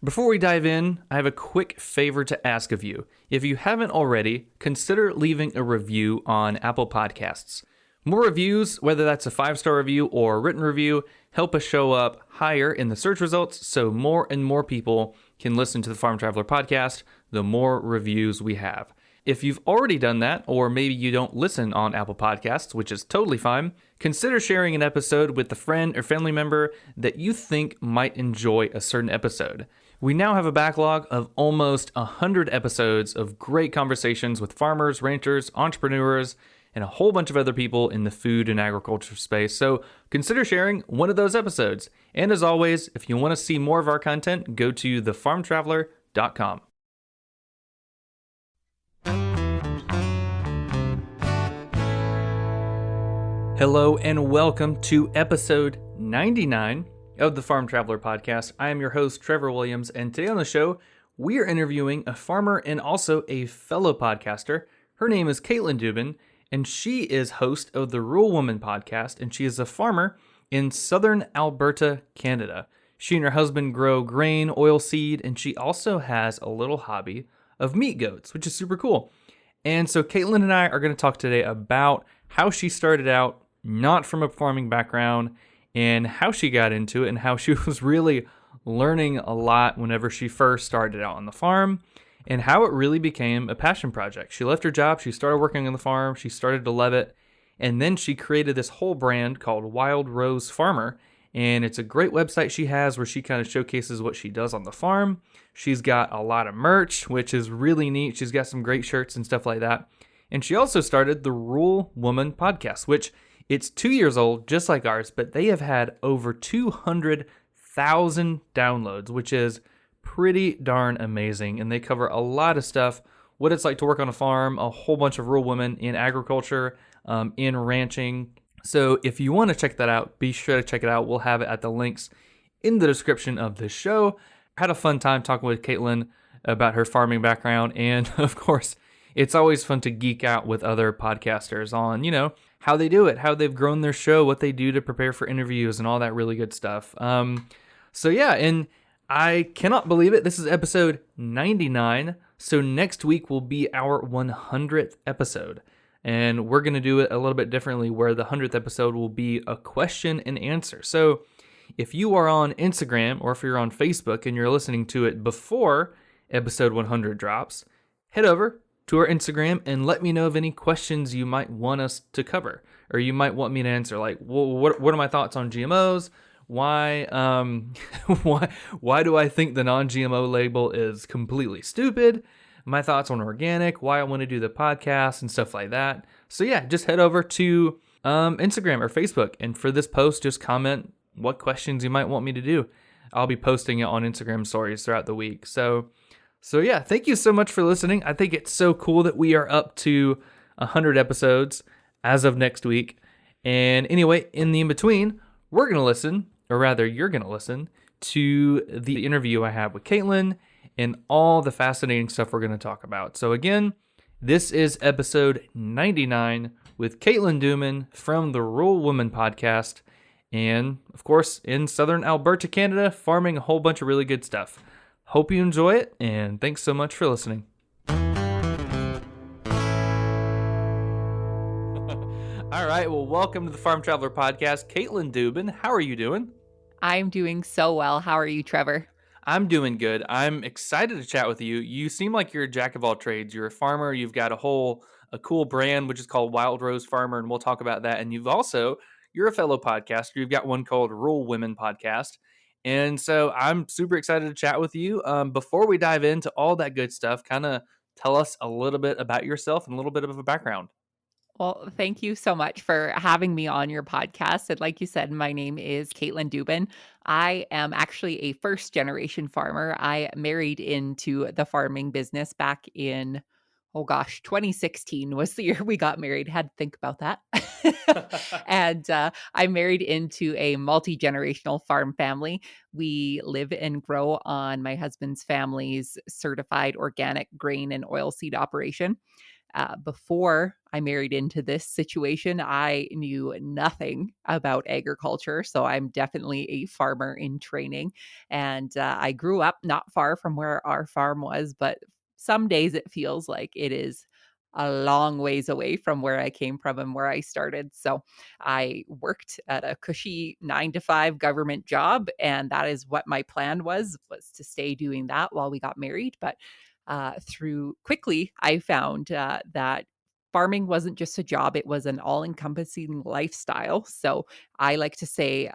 Before we dive in, I have a quick favor to ask of you. If you haven't already, consider leaving a review on Apple Podcasts. More reviews, whether that's a 5-star review or a written review, help us show up higher in the search results so more and more people can listen to the Farm Traveler podcast the more reviews we have. If you've already done that, or maybe you don't listen on Apple Podcasts, which is totally fine, consider sharing an episode with a friend or family member that you think might enjoy a certain episode. We now have a backlog of almost 100 episodes of great conversations with farmers, ranchers, entrepreneurs, and a whole bunch of other people in the food and agriculture space. So consider sharing one of those episodes. And as always, if you want to see more of our content, go to thefarmtraveler.com. Hello and welcome to episode 99 of the Farm Traveler podcast. I am your host, Trevor Williams, and today on the show, we are interviewing a farmer and also a fellow podcaster. Her name is Katelyn Duban, and she is host of the Rural Woman podcast, and she is a farmer in Southern Alberta, Canada. She and her husband grow grain, oilseed, and she also has a little hobby of meat goats, which is super cool. And so Katelyn and I are going to talk today about how she started out, not from a farming background, and how she got into it and how she was really learning a lot whenever she first started out on the farm and how it really became a passion project. She left her job, she started working on the farm, she started to love it, and then she created this whole brand called WildRoseFarmer, and it's a great website she has where she kind of showcases what she does on the farm. She's got a lot of merch, which is really neat. She's got some great shirts and stuff like that. And she also started the Rural Woman podcast, which it's 2 years old, just like ours, but they have had over 200,000 downloads, which is pretty darn amazing. And they cover a lot of stuff, what it's like to work on a farm, a whole bunch of rural women in agriculture, in ranching. So if you want to check that out, be sure to check it out. We'll have it at the links in the description of this show. I had a fun time talking with Katelyn about her farming background. And of course, it's always fun to geek out with other podcasters on, how they do it, how they've grown their show, what they do to prepare for interviews and all that really good stuff. So yeah, and I cannot believe it. This is episode 99. So next week will be our 100th episode. And we're going to do it a little bit differently where the 100th episode will be a question and answer. So if you are on Instagram or if you're on Facebook and you're listening to it before episode 100 drops, head over to our Instagram and let me know of any questions you might want us to cover or you might want me to answer. Like, well, what are my thoughts on GMOs? Why do I think the non-GMO label is completely stupid? My thoughts on organic, why I want to do the podcast and stuff like that. So yeah, just head over to Instagram or Facebook. And for this post, just comment what questions you might want me to do. I'll be posting it on Instagram stories throughout the week. So yeah, thank you so much for listening. I think it's so cool that we are up to 100 episodes as of next week. And anyway, in the in-between, you're going to listen to the interview I have with Katelyn and all the fascinating stuff we're going to talk about. So again, this is episode 99 with Katelyn Duban from the Rural Woman podcast. And of course, in Southern Alberta, Canada, farming a whole bunch of really good stuff. Hope you enjoy it, and thanks so much for listening. All right, well, welcome to the Farm Traveler podcast. Katelyn Duban, how are you doing? I'm doing so well. How are you, Trevor? I'm doing good. I'm excited to chat with you. You seem like you're a jack of all trades. You're a farmer. You've got a cool brand, which is called WildRoseFarmer, and we'll talk about that. And you're a fellow podcaster. You've got one called Rural Women podcast. And so I'm super excited to chat with you. Before we dive into all that good stuff, kind of tell us a little bit about yourself and a little bit of a background. Well, thank you so much for having me on your podcast. And like you said, my name is Katelyn Duban. I am actually a first-generation farmer. I married into the farming business back in 2016 was the year we got married. Had to think about that. And I married into a multi-generational farm family. We live and grow on my husband's family's certified organic grain and oilseed operation. Before I married into this situation, I knew nothing about agriculture. So I'm definitely a farmer in training. And I grew up not far from where our farm was, but some days it feels like it is a long ways away from where I came from and where I started. So I worked at a cushy 9 to 5 government job, and that is what my plan was to stay doing that while we got married. But through quickly, I found that farming wasn't just a job, it was an all encompassing lifestyle. So I like to say,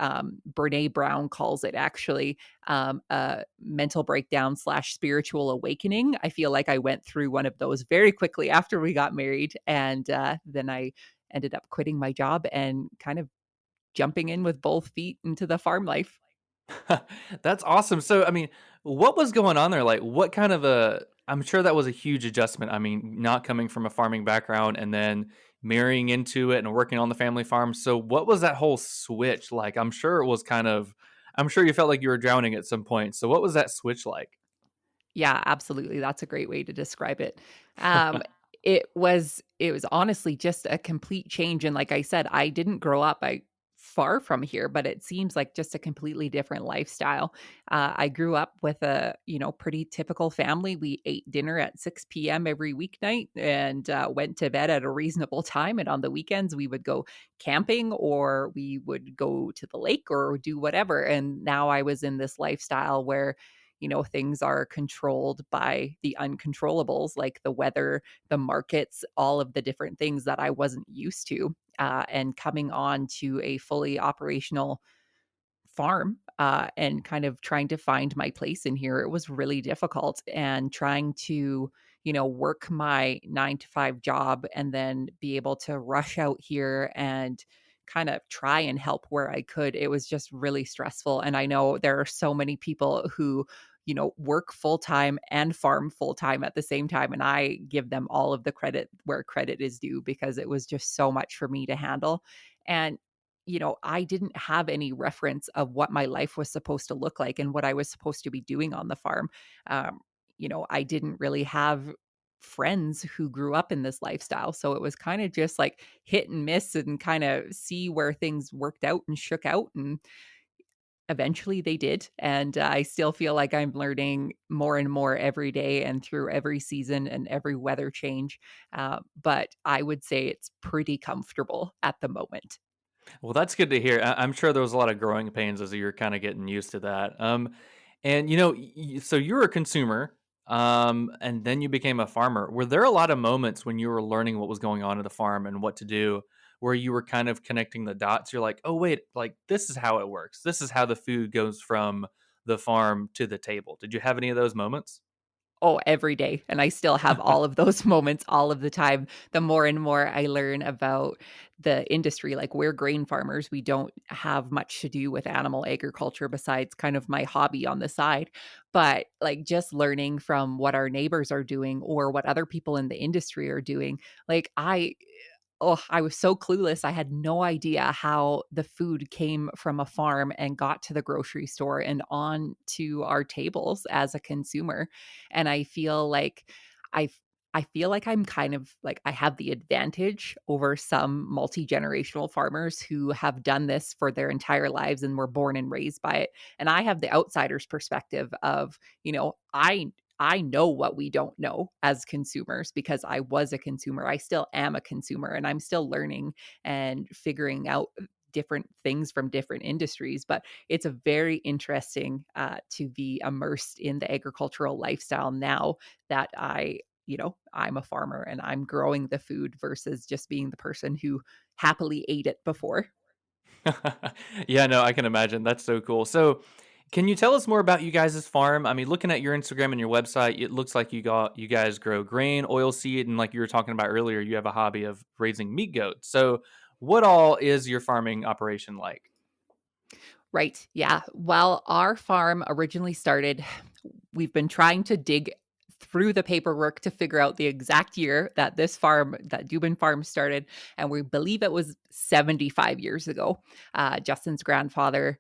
Brene Brown calls it actually a mental breakdown slash spiritual awakening. I feel like I went through one of those very quickly after we got married. And then I ended up quitting my job and kind of jumping in with both feet into the farm life. That's awesome. So, I mean, what was going on there? Like, what kind of I'm sure that was a huge adjustment. I mean, not coming from a farming background and then marrying into it and working on the family farm. So, what was that whole switch like? I'm sure you felt like you were drowning at some point. So, what was that switch like? Yeah, absolutely. That's a great way to describe it. Um, it was honestly just a complete change, and like I said, I didn't grow up far from here, but it seems like just a completely different lifestyle. I grew up with a, pretty typical family. We ate dinner at 6 p.m. every weeknight and went to bed at a reasonable time, and on the weekends we would go camping or we would go to the lake or do whatever. And now I was in this lifestyle where things are controlled by the uncontrollables like the weather, the markets, all of the different things that I wasn't used to. And coming on to a fully operational farm and kind of trying to find my place in here, it was really difficult. And trying to, work my 9 to 5 job and then be able to rush out here and kind of try and help where I could. It was just really stressful. And I know there are so many people who, work full time and farm full time at the same time. And I give them all of the credit where credit is due because it was just so much for me to handle. And I didn't have any reference of what my life was supposed to look like and what I was supposed to be doing on the farm. Um, I didn't really have friends who grew up in this lifestyle. So it was kind of just like hit and miss and kind of see where things worked out and shook out. And eventually they did. And I still feel like I'm learning more and more every day and through every season and every weather change. But I would say it's pretty comfortable at the moment. Well, that's good to hear. I'm sure there was a lot of growing pains as you're kind of getting used to that. And so you were a consumer, and then you became a farmer. Were there a lot of moments when you were learning what was going on at the farm and what to do, where you were kind of connecting the dots? You're like, oh wait, like this is how it works. This is how the food goes from the farm to the table. Did you have any of those moments? Oh, every day, and I still have all of those moments all of the time. The more and more I learn about the industry, like, we're grain farmers, we don't have much to do with animal agriculture besides kind of my hobby on the side, but, like, just learning from what our neighbors are doing or what other people in the industry are doing, like, I was so clueless. I had no idea how the food came from a farm and got to the grocery store and on to our tables as a consumer. And I I feel like I'm kind of like I have the advantage over some multi-generational farmers who have done this for their entire lives and were born and raised by it. And I have the outsider's perspective of, I know what we don't know as consumers because I was a consumer. I still am a consumer and I'm still learning and figuring out different things from different industries. But it's a very interesting to be immersed in the agricultural lifestyle now that I'm a farmer and I'm growing the food versus just being the person who happily ate it before. Yeah, no, I can imagine. That's so cool. So, can you tell us more about you guys' farm? I mean, looking at your Instagram and your website, it looks like you guys grow grain, oilseed, and like you were talking about earlier, you have a hobby of raising meat goats. So, what all is your farming operation like? Right. Yeah. Well, our farm originally started, we've been trying to dig through the paperwork to figure out the exact year that that Duban farm started. And we believe it was 75 years ago. Justin's grandfather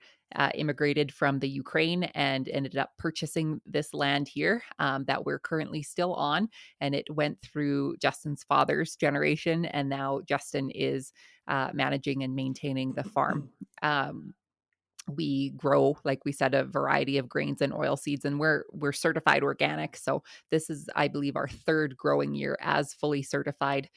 immigrated from the Ukraine and ended up purchasing this land here that we're currently still on. And it went through Justin's father's generation, and now Justin is managing and maintaining the farm. Um, we grow, like we said, a variety of grains and oil seeds, and we're certified organic. So this is, I believe, our third growing year as fully certified.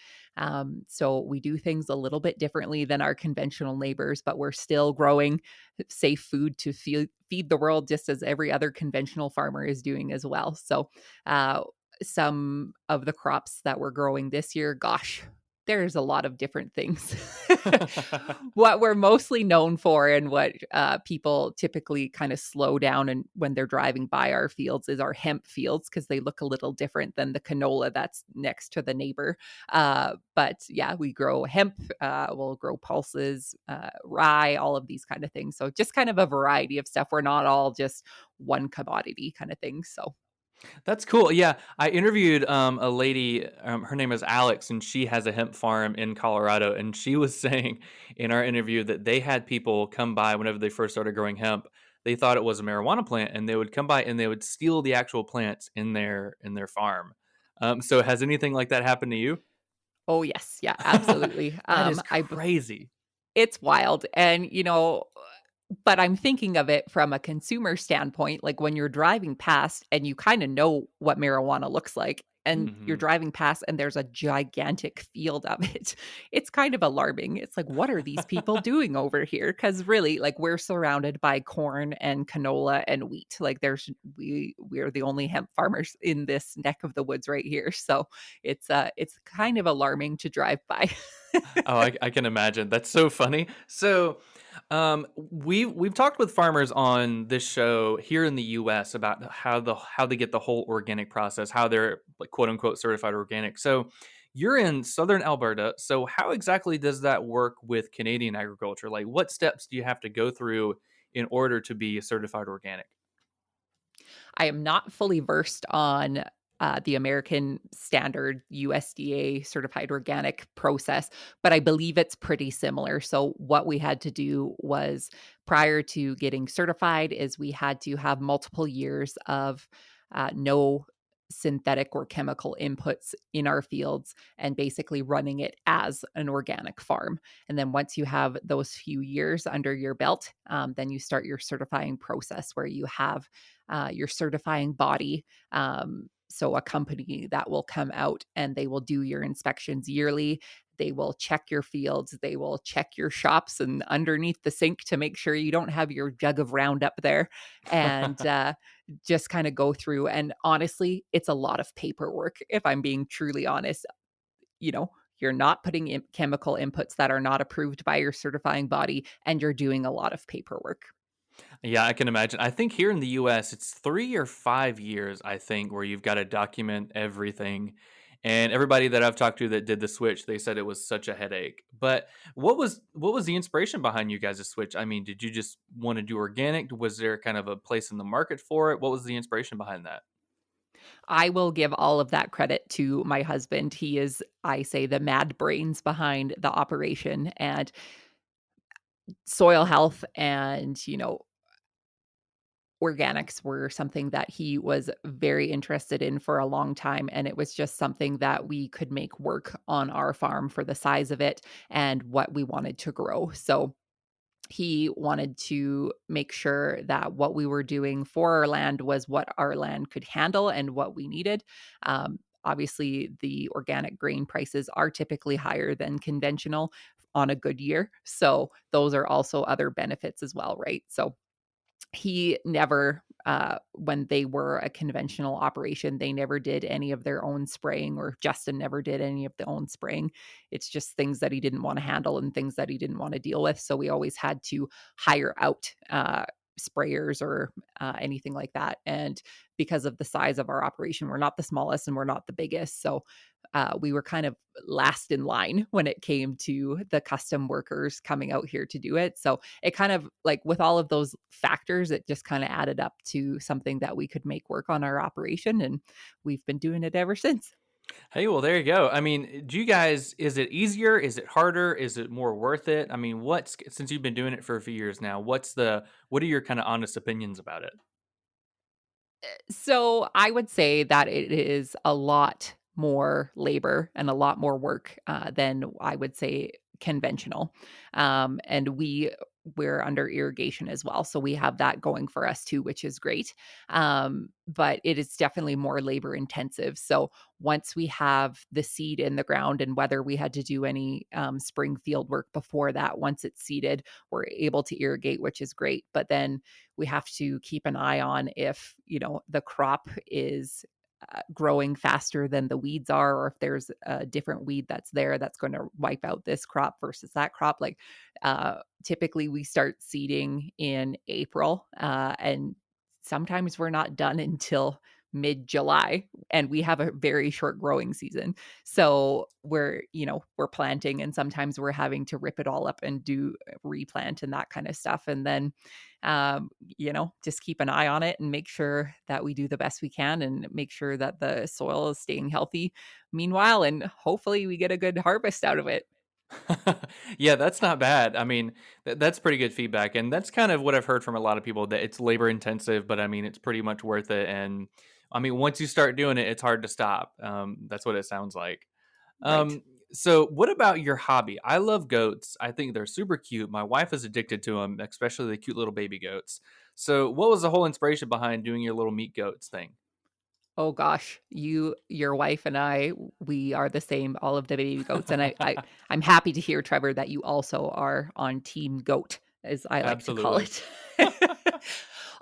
So we do things a little bit differently than our conventional neighbors, but we're still growing safe food to feed the world, just as every other conventional farmer is doing as well. So some of the crops that we're growing this year, gosh, there's a lot of different things. What we're mostly known for and what people typically kind of slow down and when they're driving by our fields is our hemp fields, because they look a little different than the canola that's next to the neighbor. But yeah, we grow hemp, we'll grow pulses, rye, all of these kind of things. So just kind of a variety of stuff. We're not all just one commodity kind of thing. So That's cool. Yeah, I interviewed a lady. Her name is Alex, and she has a hemp farm in Colorado. And she was saying in our interview that they had people come by whenever they first started growing hemp. They thought it was a marijuana plant, and they would come by and they would steal the actual plants in their farm. So, has anything like that happened to you? oh yes, yeah, absolutely. That is I crazy. It's wild. And, but I'm thinking of it from a consumer standpoint, like when you're driving past and you kind of know what marijuana looks like, and you're Hmm. driving past and there's a gigantic field of it. It's kind of alarming. It's like, what are these people doing over here? Because really, like, we're surrounded by corn and canola and wheat. Like we're the only hemp farmers in this neck of the woods right here. So it's kind of alarming to drive by. Oh, I can imagine. That's so funny. So, we've talked with farmers on this show here in the U.S. about how they get the whole organic process, how they're like quote unquote certified organic. So, you're in Southern Alberta. So, how exactly does that work with Canadian agriculture? Like, what steps do you have to go through in order to be certified organic? I am not fully versed on the American standard USDA certified organic process, but I believe it's pretty similar. So what we had to do was, prior to getting certified, is we had to have multiple years of no synthetic or chemical inputs in our fields and basically running it as an organic farm. And then once you have those few years under your belt, then you start your certifying process, where you have your certifying body. So a company that will come out and they will do your inspections yearly. They will check your fields. They will check your shops and underneath the sink to make sure you don't have your jug of Roundup there, and just kind of go through. And honestly, it's a lot of paperwork. If I'm being truly honest, you know, you're not putting in chemical inputs that are not approved by your certifying body, and you're doing a lot of paperwork. Yeah, I can imagine. I think here in the US, it's 3 or 5 years, I think, where you've got to document everything. And everybody that I've talked to that did the switch, they said it was such a headache. But what was the inspiration behind you guys' switch? I mean, did you just want to do organic? Was there kind of a place in the market for it? What was the inspiration behind that? I will give all of that credit to my husband. He is, I say, the mad brains behind the operation, and soil health and, organics were something that he was very interested in for a long time. And it was just something that we could make work on our farm for the size of it and what we wanted to grow. So he wanted to make sure that what we were doing for our land was what our land could handle and what we needed. Obviously, the organic grain prices are typically higher than conventional on a good year. So those are also other benefits as well, right? So he never, when they were a conventional operation, they never did any of their own spraying, or Justin never did any of the own spraying. It's just things that he didn't want to handle and things that he didn't want to deal with. So we always had to hire out sprayers or anything like that. And because of the size of our operation, we're not the smallest and we're not the biggest. So we were kind of last in line when it came to the custom workers coming out here to do it. So it kind of, like, with all of those factors, it just kind of added up to something that we could make work on our operation. And we've been doing it ever since. Hey, well, there you go. I mean, do you guys, is it easier? Is it harder? Is it more worth it? I mean, since you've been doing it for a few years now, what are your kind of honest opinions about it? So I would say that it is a lot more labor and a lot more work than I would say conventional. And we're under irrigation as well, so we have that going for us too, which is great. But it is definitely more labor intensive. So once we have the seed in the ground, and whether we had to do any spring field work before that, once it's seeded, we're able to irrigate, which is great. But then we have to keep an eye on if, the crop is growing faster than the weeds are, or if there's a different weed that's there that's going to wipe out this crop versus that crop. Like, typically we start seeding in April, and sometimes we're not done until mid-July, and we have a very short growing season. So we're planting, and sometimes we're having to rip it all up and do replant and that kind of stuff. And then just keep an eye on it and make sure that we do the best we can and make sure that the soil is staying healthy meanwhile, and hopefully we get a good harvest out of it. Yeah, that's not bad. I mean, that's pretty good feedback, and that's kind of what I've heard from a lot of people, that it's labor intensive, but I mean, it's pretty much worth it. And I mean, once you start doing it, it's hard to stop. That's what it sounds like. Right. Um, so what about your hobby? I love goats. I think they're super cute. My wife is addicted to them, especially the cute little baby goats. So, what was the whole inspiration behind doing your little meat goats thing? Oh gosh, your wife and I, we are the same, all of the baby goats. And I'm happy to hear, Trevor, that you also are on team goat, as I like to call Absolutely. it.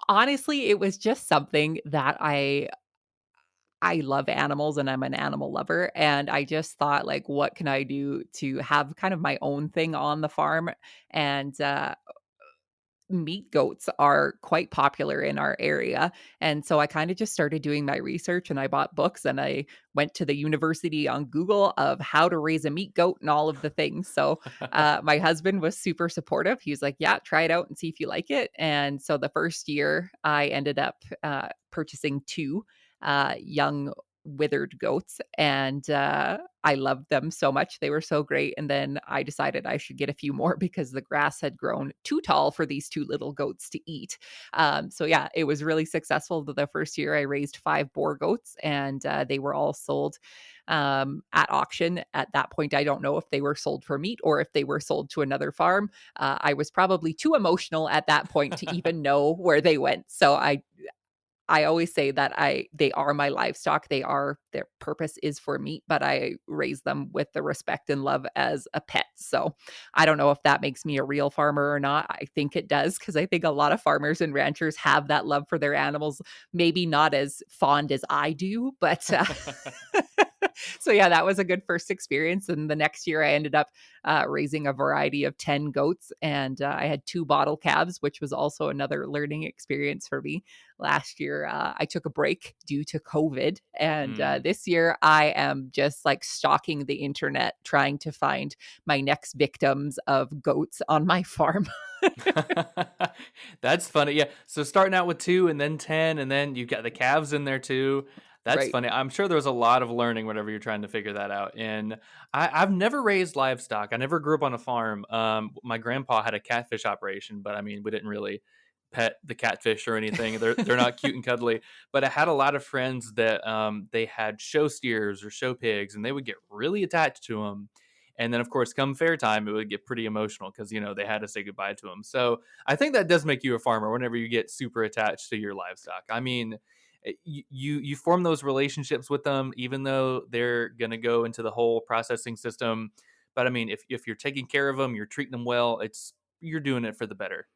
Honestly, it was just something that I love animals, and I'm an animal lover, and I just thought, like, what can I do to have kind of my own thing on the farm? And meat goats are quite popular in our area. And so I kind of just started doing my research, and I bought books, and I went to the university on Google of how to raise a meat goat and all of the things. So my husband was super supportive. He was like, yeah, try it out and see if you like it. And so the first year I ended up purchasing two young withered goats, and I loved them so much. They were so great. And then I decided I should get a few more because the grass had grown too tall for these two little goats to eat. So yeah, it was really successful. The first year I raised 5 boar goats, and they were all sold at auction. At that point, I don't know if they were sold for meat or if they were sold to another farm. I was probably too emotional at that point to even know where they went. So I always say that they are my livestock. Their purpose is for meat, but I raise them with the respect and love as a pet. So I don't know if that makes me a real farmer or not. I think it does, because I think a lot of farmers and ranchers have that love for their animals, maybe not as fond as I do, but so yeah, that was a good first experience. And the next year I ended up raising a variety of 10 goats, and I had 2 bottle calves, which was also another learning experience for me. Last year, I took a break due to COVID. And Mm. this year, I am just like stalking the internet trying to find my next victims of goats on my farm. That's funny. Yeah. So starting out with two and then 10, and then you've got the calves in there too. That's Right. funny. I'm sure there was a lot of learning whenever you're trying to figure that out. And I've never raised livestock. I never grew up on a farm. My grandpa had a catfish operation, but I mean, we didn't really pet the catfish or anything. They're not cute and cuddly. But I had a lot of friends that they had show steers or show pigs, and they would get really attached to them. And then, of course, come fair time, it would get pretty emotional because they had to say goodbye to them. So I think that does make you a farmer whenever you get super attached to your livestock. I mean, you form those relationships with them, even though they're gonna go into the whole processing system. But I mean, if you're taking care of them, you're treating them well, you're doing it for the better.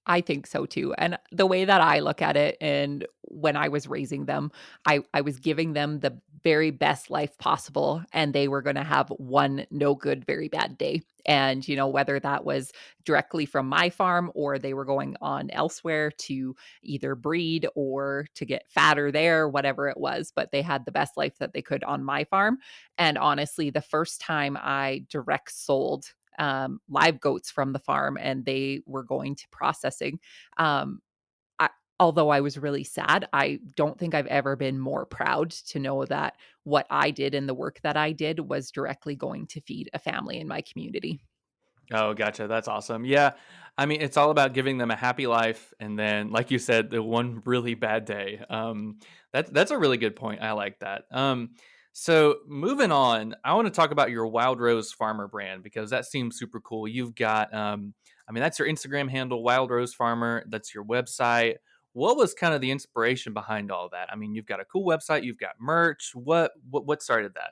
I think so too. And the way that I look at it, and when I was raising them, I was giving them the very best life possible, and they were going to have one no good, very bad day. And, whether that was directly from my farm or they were going on elsewhere to either breed or to get fatter there, whatever it was, but they had the best life that they could on my farm. And honestly, the first time I direct sold live goats from the farm and they were going to processing, um, I, although I was really sad, I don't think I've ever been more proud to know that what I did and the work that I did was directly going to feed a family in my community. Oh, gotcha. That's awesome. Yeah. I mean, it's all about giving them a happy life. And then, like you said, the one really bad day. That's a really good point. I like that. So moving on, I want to talk about your Wild Rose Farmer brand because that seems super cool. You've got, I mean, that's your Instagram handle, Wild Rose Farmer. That's your website. What was kind of the inspiration behind all that? I mean, you've got a cool website, you've got merch. What started that?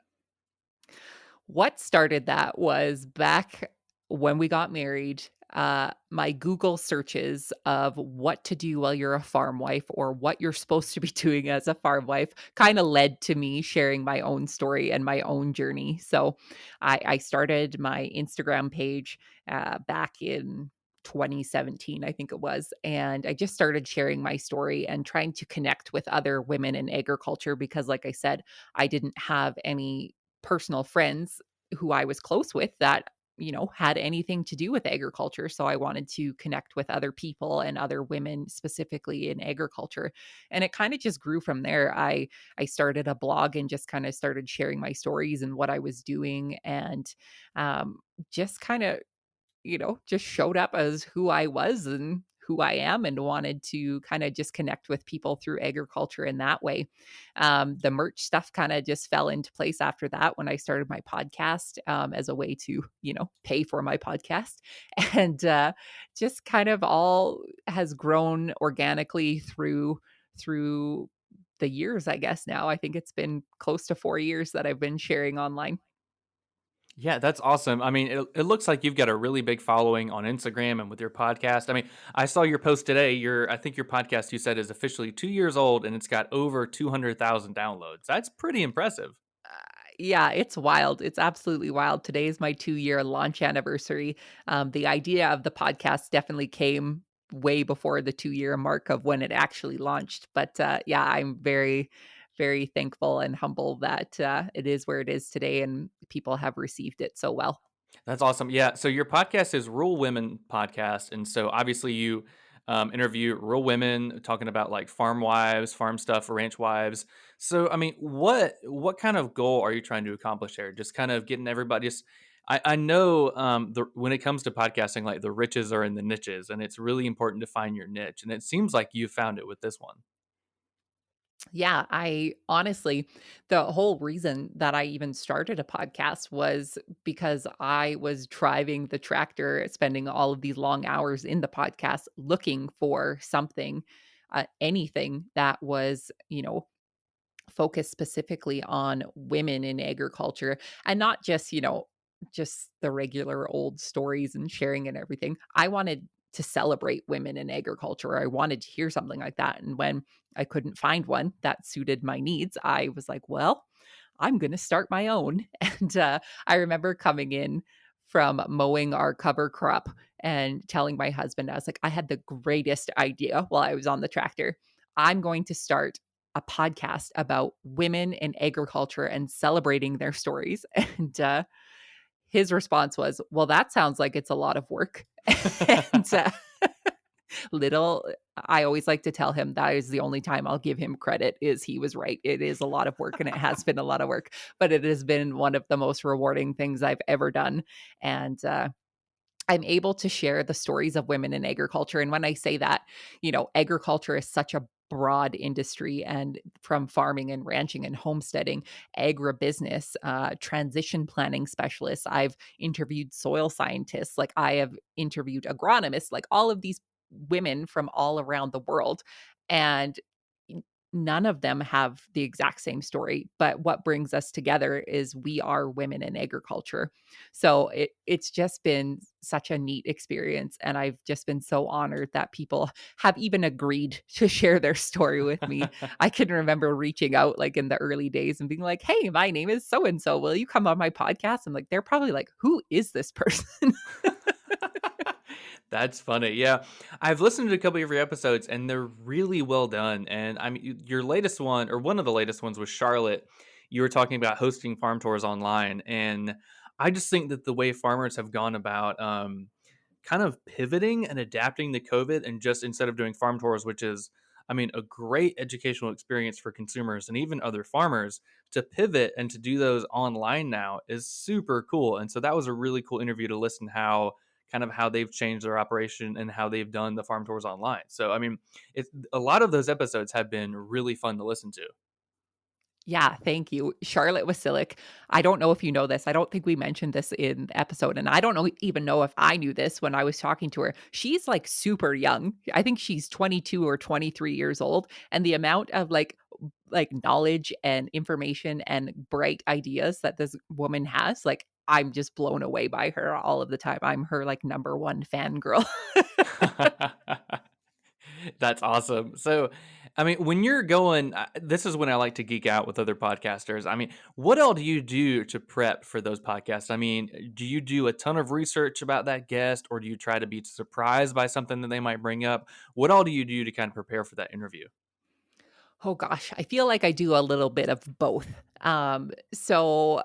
What started that was back when we got married, my Google searches of what to do while you're a farm wife or what you're supposed to be doing as a farm wife kinda led to me sharing my own story and my own journey. So, I started my Instagram page, back in 2017, I think it was, and I just started sharing my story and trying to connect with other women in agriculture because, like I said, I didn't have any personal friends who I was close with that, had anything to do with agriculture. So I wanted to connect with other people and other women specifically in agriculture. And it kind of just grew from there. I started a blog and just kind of started sharing my stories and what I was doing and um, just kind of just showed up as who I was and who I am and wanted to kind of just connect with people through agriculture in that way. The merch stuff kind of just fell into place after that when I started my podcast as a way to, pay for my podcast. And just kind of all has grown organically through the years, I guess now. I think it's been close to 4 years that I've been sharing online. Yeah, that's awesome. I mean, it looks like you've got a really big following on Instagram and with your podcast. I mean, I saw your post today. I think your podcast you said is officially 2 years old and it's got over 200,000 downloads. That's pretty impressive. Yeah, it's wild. It's absolutely wild. Today is my 2-year launch anniversary. The idea of the podcast definitely came way before the 2-year mark of when it actually launched. But yeah, I'm very, very thankful and humble that it is where it is today and people have received it so well. That's awesome. Yeah. So your podcast is Rural Women Podcast, and so obviously you interview rural women talking about like farm wives, farm stuff, ranch wives. So I mean, what kind of goal are you trying to accomplish there? Just kind of getting everybody. Just I know when it comes to podcasting, like the riches are in the niches, and it's really important to find your niche. And it seems like you found it with this one. Yeah, I honestly, the whole reason that I even started a podcast was because I was driving the tractor, spending all of these long hours in the podcast looking for something, anything that was, focus specifically on women in agriculture and not just, just the regular old stories and sharing and everything. I wanted to celebrate women in agriculture. I wanted to hear something like that. And when I couldn't find one that suited my needs, I was like, well, I'm going to start my own. And I remember coming in from mowing our cover crop and telling my husband, I was like, I had the greatest idea while I was on the tractor. I'm going to start a podcast about women in agriculture and celebrating their stories. And his response was, well, that sounds like it's a lot of work. And little I always like to tell him that is the only time I'll give him credit is he was right. It is a lot of work and it has been a lot of work, but it has been one of the most rewarding things I've ever done. And I'm able to share the stories of women in agriculture. And when I say that, agriculture is such a broad industry and from farming and ranching and homesteading, agribusiness, transition planning specialists. I've interviewed soil scientists, like I have interviewed agronomists, like all of these women from all around the world. And none of them have the exact same story, but what brings us together is we are women in agriculture. So it's just been such a neat experience and I've just been so honored that people have even agreed to share their story with me. I can remember reaching out like in the early days and being like, "Hey, my name is so and so. Will you come on my podcast?" I'm like, they're probably like, "Who is this person?" That's funny. Yeah. I've listened to a couple of your episodes and they're really well done. And I mean, your latest one, or one of the latest ones, was Charlotte. You were talking about hosting farm tours online. And I just think that the way farmers have gone about kind of pivoting and adapting to COVID and just instead of doing farm tours, which is, I mean, a great educational experience for consumers and even other farmers to pivot and to do those online now is super cool. And so that was a really cool interview to listen how they've changed their operation and how they've done the farm tours online. So I mean, it's a lot of those episodes have been really fun to listen to. Yeah, thank you. Charlotte Wasilic, I don't know if you know this. I don't think we mentioned this in the episode, and I don't know even know if I knew this when I was talking to her. She's like super young. I think she's 22 or 23 years old, and the amount of like knowledge and information and bright ideas that this woman has, like I'm just blown away by her all of the time. I'm her like number one fangirl. That's awesome. So, I mean, when you're going, this is when I like to geek out with other podcasters. I mean, what all do you do to prep for those podcasts? I mean, do you do a ton of research about that guest, or do you try to be surprised by something that they might bring up? What all do you do to kind of prepare for that interview? Oh gosh, I feel like I do a little bit of both. So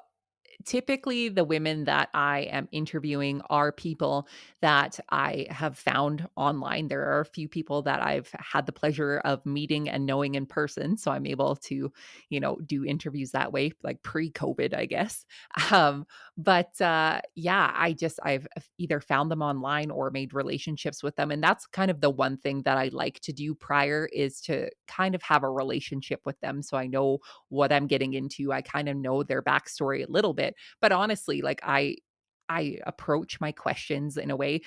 typically the women that I am interviewing are people that I have found online. There are a few people that I've had the pleasure of meeting and knowing in person, so I'm able to, do interviews that way, like pre-COVID, I guess. Um, but yeah, I've either found them online or made relationships with them, and that's kind of the one thing that I like to do prior is to kind of have a relationship with them, so I know what I'm getting into. I kind of know their backstory a little bit, but honestly, like I approach my questions in a way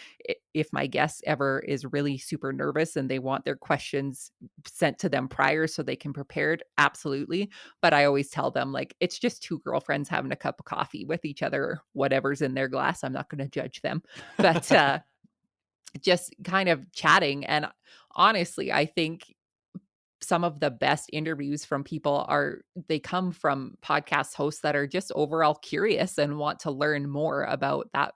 if my guest ever is really super nervous and they want their questions sent to them prior so they can prepare it, absolutely. But I always tell them like it's just two girlfriends having a cup of coffee with each other, or whatever's in their glass. I'm not going to judge them. But just kind of chatting, and honestly, I think some of the best interviews from people are they come from podcast hosts that are just overall curious and want to learn more about that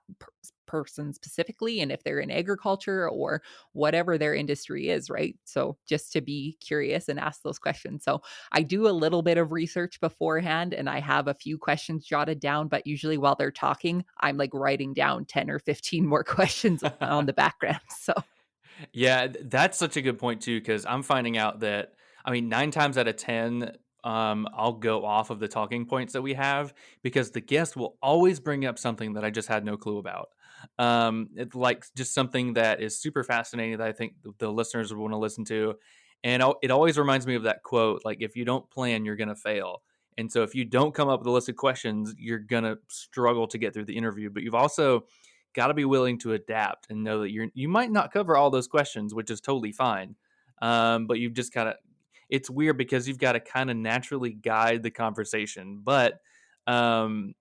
person specifically, and if they're in agriculture or whatever their industry is, right? So just to be curious and ask those questions. So I do a little bit of research beforehand and I have a few questions jotted down, but usually while they're talking, I'm like writing down 10 or 15 more questions on the background. So Yeah, that's such a good point too, because I'm finding out that I mean, 9 times out of 10, I'll go off of the talking points that we have because the guest will always bring up something that I just had no clue about. It's like just something that is super fascinating that I think the listeners would want to listen to, and it always reminds me of that quote, like if you don't plan, you're gonna fail. And so if you don't come up with a list of questions, you're gonna struggle to get through the interview. But you've also got to be willing to adapt and know that you might not cover all those questions, which is totally fine. But you've just got to. It's weird because you've got to kind of naturally guide the conversation, um,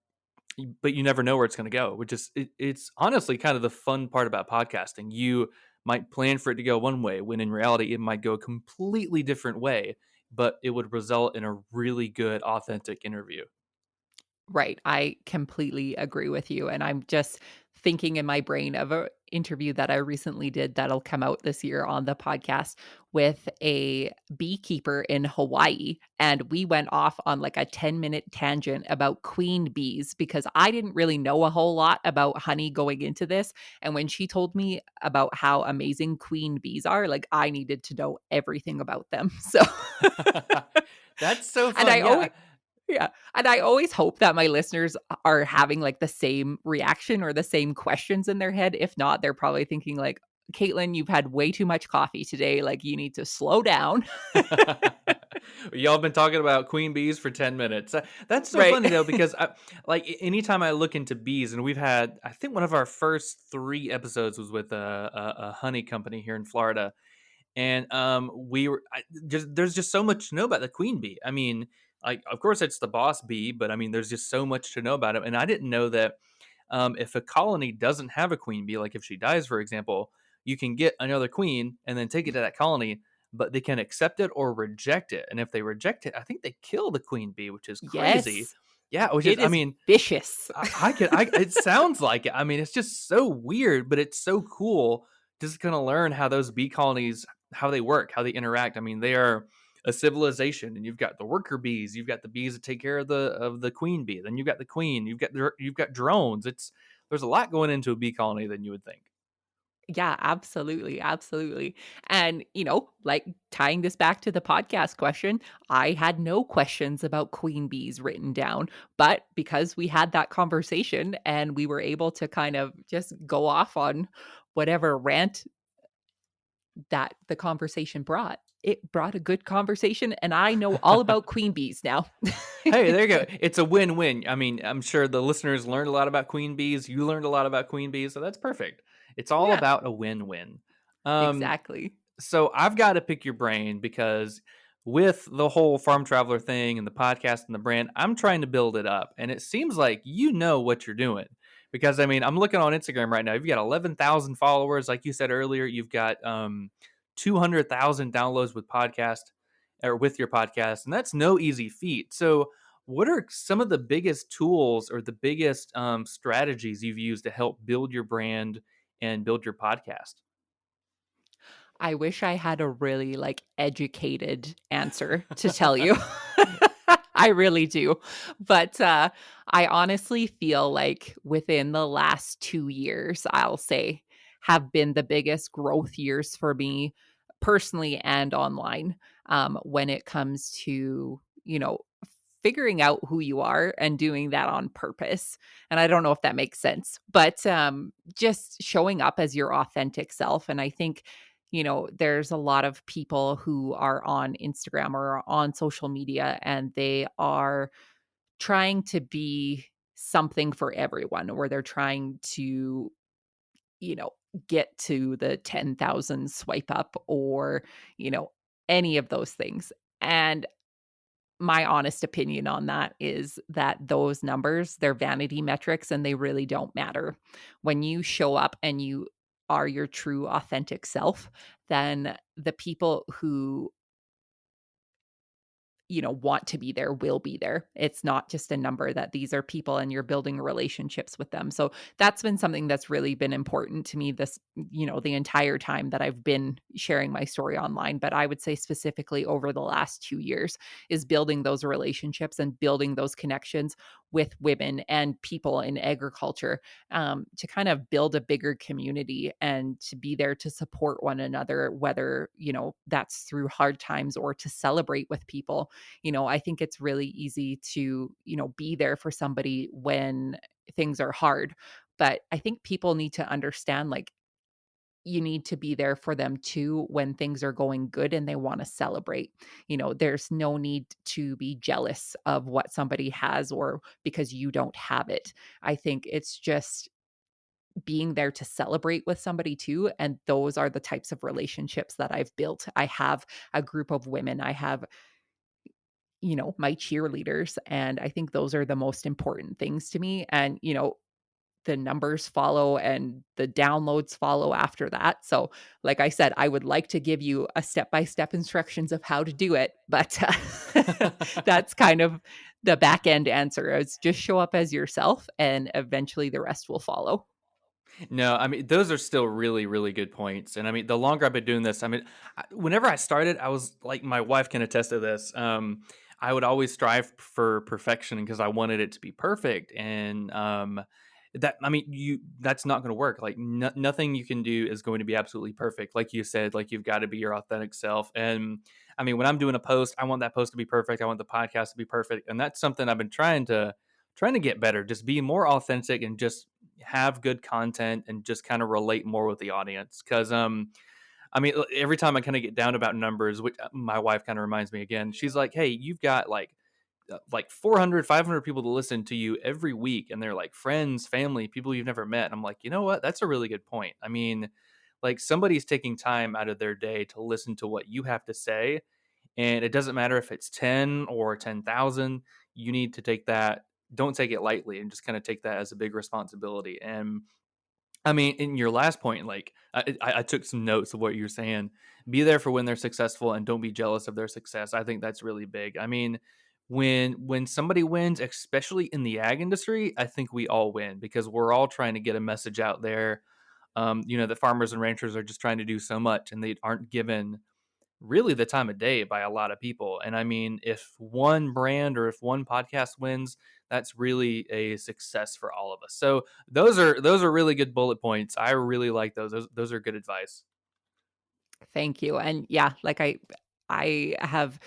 but you never know where it's going to go. Which is it's honestly kind of the fun part about podcasting. You might plan for it to go one way, when in reality it might go a completely different way, but it would result in a really good, authentic interview. right. I completely agree with you. And I'm just thinking in my brain of a interview that I recently did that'll come out this year on the podcast with a beekeeper in Hawaii. And we went off on like a 10-minute tangent about queen bees because I didn't really know a whole lot about honey going into this. And when she told me about how amazing queen bees are, like I needed to know everything about them. So That's so and fun. I Yeah. always yeah, and I always hope that my listeners are having, like, the same reaction or the same questions in their head. If not, they're probably thinking like, "Caitlin, you've had way too much coffee today, like, you need to slow down." Y'all been talking about queen bees for 10 minutes. That's so Right. funny though, because anytime I look into bees, and we've had, I think one of our first 3 episodes was with a honey company here in Florida. And we were there's just so much to know about the queen bee. I mean, like, of course it's the boss bee, but I mean, there's just so much to know about it. And I didn't know that if a colony doesn't have a queen bee, like if she dies, for example, you can get another queen and then take it to that colony, but they can accept it or reject it. And if they reject it, I think they kill the queen bee, which is crazy. Yes. Yeah, which is, It I is mean, vicious. it sounds like it. I mean, it's just so weird, but it's so cool just kind of learn how those bee colonies, how they work, how they interact. I mean, they are a civilization, and you've got the worker bees, you've got the bees that take care of the queen bee, then you've got the queen, you've got drones. There's a lot going into a bee colony than you would think. Yeah, absolutely, absolutely. And, like tying this back to the podcast question, I had no questions about queen bees written down, but because we had that conversation and we were able to kind of just go off on whatever rant that the conversation brought, it brought a good conversation and I know all about queen bees now. Hey, there you go. It's a win-win. I mean, I'm sure the listeners learned a lot about queen bees. You learned a lot about queen bees, so that's perfect. It's all Yeah, about a win-win. Um, exactly. so I've got to pick your brain because with the whole farm traveler thing and the podcast and the brand, I'm trying to build it up, and it seems like you know what you're doing. Because I mean, I'm looking on Instagram right now. You've got 11,000 followers, like you said earlier. You've got 200,000 downloads with podcast or with your podcast, and that's no easy feat. So, what are some of the biggest tools or the biggest strategies you've used to help build your brand and build your podcast? I wish I had a really, like, educated answer to tell you. I really do. But, I honestly feel like within the last 2 years, I'll say, have been the biggest growth years for me personally and online, when it comes to, figuring out who you are and doing that on purpose. And I don't know if that makes sense, but, just showing up as your authentic self. And I think, there's a lot of people who are on Instagram or on social media and they are trying to be something for everyone, or they're trying to, you know, get to the 10,000 swipe up or, you know, any of those things. And my honest opinion on that is that those numbers, they're vanity metrics and they really don't matter. When you show up and you are your true authentic self, then the people who want to be there will be there. It's not just a number, that these are people and you're building relationships with them. So that's been something that's really been important to me the entire time that I've been sharing my story online. But I would say specifically over the last 2 years is building those relationships and building those connections with women and people in agriculture, to kind of build a bigger community and to be there to support one another, whether, that's through hard times or to celebrate with people. I think it's really easy to, be there for somebody when things are hard. But I think people need to understand, like, you need to be there for them too when things are going good and they want to celebrate. There's no need to be jealous of what somebody has or because you don't have it. I think it's just being there to celebrate with somebody too. And those are the types of relationships that I've built. I have a group of women. I have my cheerleaders. And I think those are the most important things to me. And, the numbers follow and the downloads follow after that. So, like I said, I would like to give you a step by step instructions of how to do it, but that's kind of the back end answer is just show up as yourself and eventually the rest will follow. No, I mean, those are still really, really good points. And I mean, the longer I've been doing this, I mean, whenever I started, I was like, my wife can attest to this. I would always strive for perfection because I wanted it to be perfect. And I mean, that's not going to work. Like, nothing you can do is going to be absolutely perfect. Like you said, like, you've got to be your authentic self. And I mean, when I'm doing a post, I want that post to be perfect. I want the podcast to be perfect. And that's something I've been trying to get better, just be more authentic and just have good content and just kind of relate more with the audience. Cause I mean, every time I kind of get down about numbers, which my wife kind of reminds me again, she's like, hey, you've got like 400, 500 people to listen to you every week. And they're like friends, family, people you've never met. And I'm like, you know what? That's a really good point. I mean, like, somebody's taking time out of their day to listen to what you have to say. And it doesn't matter if it's 10 or 10,000, you need to take that, don't take it lightly and just kind of take that as a big responsibility. And I mean, in your last point, like, I took some notes of what you're saying. Be there for when they're successful and don't be jealous of their success. I think that's really big. I mean, when somebody wins, especially in the ag industry, I think we all win because we're all trying to get a message out there. That farmers and ranchers are just trying to do so much and they aren't given really the time of day by a lot of people. And I mean, if one brand or if one podcast wins, that's really a success for all of us. So those are really good bullet points. I really like those. Those are good advice. Thank you. And yeah, like I have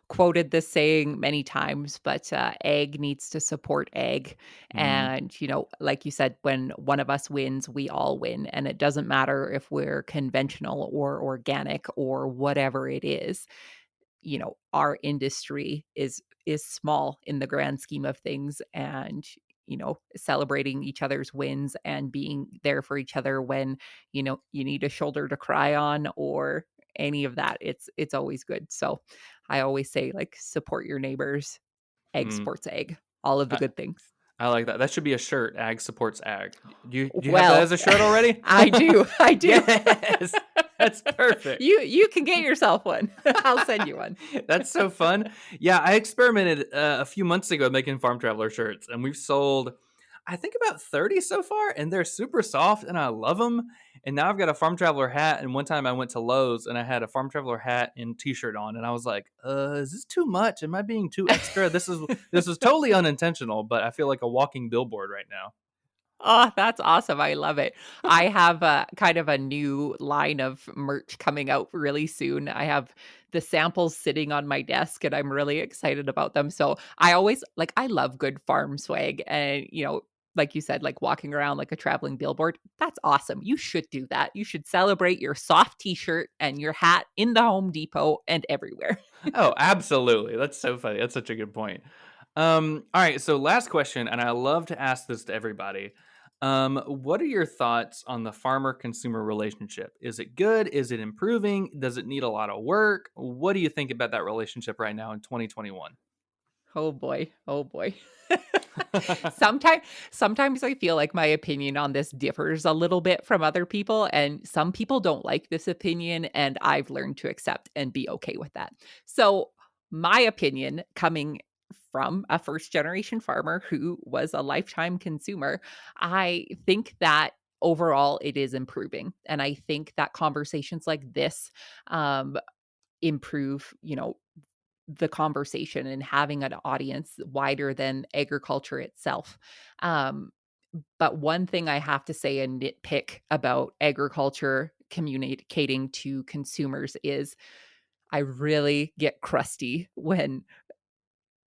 quoted this saying many times, but egg needs to support egg. Mm, And, like you said, when one of us wins, we all win. And it doesn't matter if we're conventional or organic or whatever it is. Our industry is small in the grand scheme of things, and celebrating each other's wins and being there for each other when you need a shoulder to cry on or any of that, it's always good. So I always say, like, support your neighbors. Egg mm. supports egg, all of the I, good things. I like that. That should be a shirt. Ag supports ag. Do you have that Well, as a shirt already? I do. I do. Yes, that's perfect. You can get yourself one. I'll send you one. That's so fun. Yeah, I experimented a few months ago making Farm Traveler shirts, and we've sold, I think, about 30 so far, and they're super soft, and I love them. And now I've got a Farm Traveler hat. And one time I went to Lowe's, and I had a Farm Traveler hat and T-shirt on, and I was like, "Is this too much? Am I being too extra? This is totally unintentional, but I feel like a walking billboard right now." Oh, that's awesome. I love it. I have a kind of a new line of merch coming out really soon. I have the samples sitting on my desk and I'm really excited about them. So I always like, I love good farm swag, and, like you said, like walking around like a traveling billboard. That's awesome. You should do that. You should celebrate your soft t-shirt and your hat in the Home Depot and everywhere. Oh, absolutely. That's so funny. That's such a good point. All right, so last question, and I love to ask this to everybody. What are your thoughts on the farmer consumer relationship? Is it good? Is it improving? Does it need a lot of work? What do you think about that relationship right now in 2021? Oh boy. Oh boy. Sometimes sometimes I feel like my opinion on this differs a little bit from other people, and some people don't like this opinion, and I've learned to accept and be okay with that. So, my opinion, coming from a first generation farmer who was a lifetime consumer, I think that overall it is improving. And I think that conversations like this um improve, the conversation and having an audience wider than agriculture itself. Um, but one thing I have to say and nitpick about agriculture communicating to consumers is I really get crusty when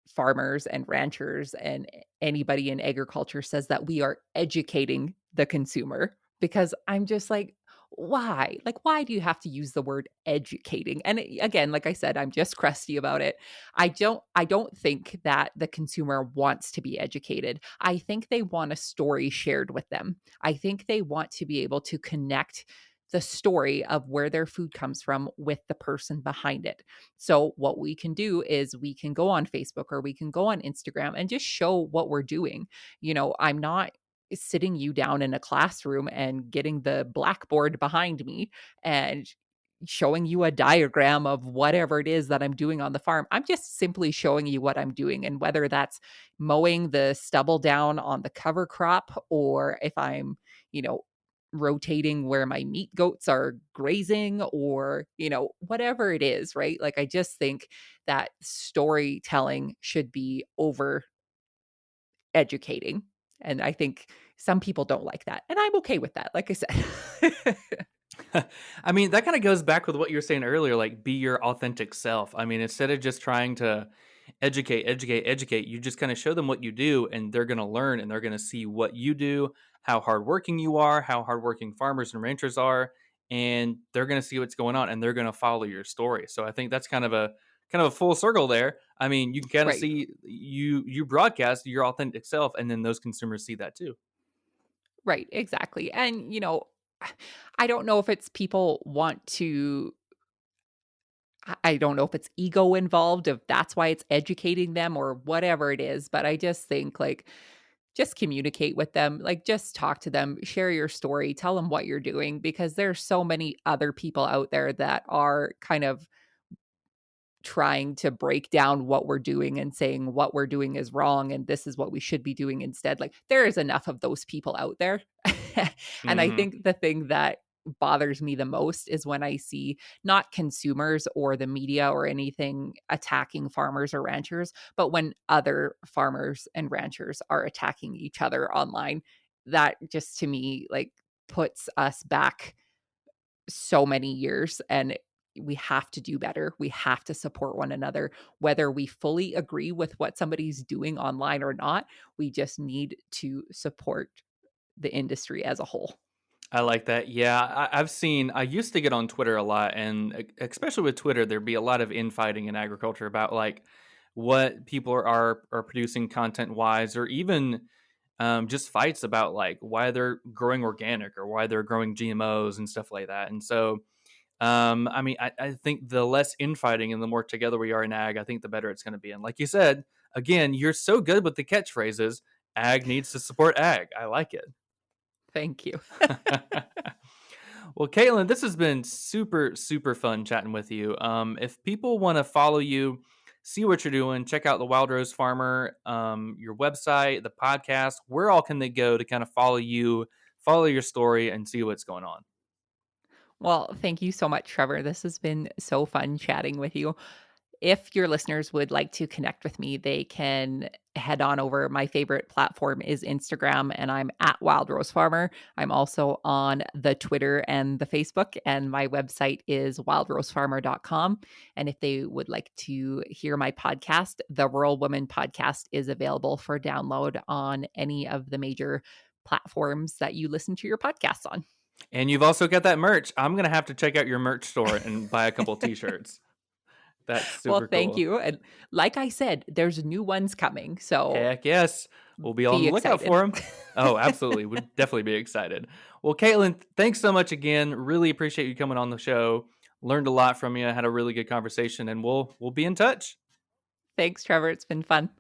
farmers and ranchers and anybody in agriculture says that we are educating the consumer, because I'm just like, why? Like, why do you have to use the word educating? And again, like I said, I'm just crusty about it. I don't think that the consumer wants to be educated. I think they want a story shared with them. I think they want to be able to connect the story of where their food comes from with the person behind it. So what we can do is we can go on Facebook or we can go on Instagram and just show what we're doing. I'm not sitting you down in a classroom and getting the blackboard behind me and showing you a diagram of whatever it is that I'm doing on the farm. I'm just simply showing you what I'm doing, and whether that's mowing the stubble down on the cover crop, or if I'm, you know, rotating where my meat goats are grazing, or, whatever it is, right? Like, I just think that storytelling should be over educating. And I think some people don't like that. And I'm okay with that, like I said. I mean, that kind of goes back with what you were saying earlier, like be your authentic self. I mean, instead of just trying to educate, you just kind of show them what you do, and they're going to learn, and they're going to see what you do, how hardworking you are, how hardworking farmers and ranchers are, and they're going to see what's going on, and they're going to follow your story. So I think that's kind of a full circle there. I mean, you can kind of Right. see you broadcast your authentic self, and then those consumers see that too. Right, exactly. And, I don't know if it's people want to I don't know if it's ego involved, if that's why it's educating them or whatever it is, but I just think, like, just communicate with them, like, just talk to them, share your story, tell them what you're doing, because there's so many other people out there that are kind of trying to break down what we're doing and saying what we're doing is wrong and this is what we should be doing instead. Like, there is enough of those people out there. And I Hmm. think the thing that bothers me the most is when I see not consumers or the media or anything attacking farmers or ranchers, but when other farmers and ranchers are attacking each other online. That just to me like puts us back so many years, and we have to do better. We have to support one another, whether we fully agree with what somebody's doing online or not. We just need to support the industry as a whole. I like that. Yeah, I used to get on Twitter a lot, and especially with Twitter, there'd be a lot of infighting in agriculture about like what people are producing content wise, or even just fights about like why they're growing organic or why they're growing GMOs and stuff like that. And so, I mean, I think the less infighting and the more together we are in ag, I think the better it's going to be. And like you said, again, you're so good with the catchphrases. Ag needs to support ag. I like it. Thank you. Well, Katelyn, this has been super, super fun chatting with you. If people want to follow you, see what you're doing, check out the Wild Rose Farmer, your website, the podcast, where all can they go to kind of follow you, follow your story, and see what's going on? Well, thank you so much, Trevor. This has been so fun chatting with you. If your listeners would like to connect with me, they can head on over. My favorite platform is Instagram, and I'm at Wild Rose Farmer. I'm also on the Twitter and the Facebook, and my website is wildrosefarmer.com. And if they would like to hear my podcast, the Rural Woman Podcast is available for download on any of the major platforms that you listen to your podcasts on. And you've also got that merch. I'm going to have to check out your merch store and buy a couple t-shirts. That's Well, super thank cool. you. And like I said, there's new ones coming. So Heck yes. We'll be on be the lookout excited. for them. Oh, absolutely. We'd definitely be excited. Well, Katelyn, thanks so much again. Really appreciate you coming on the show. Learned a lot from you. Had a really good conversation, and we'll be in touch. Thanks, Trevor. It's been fun.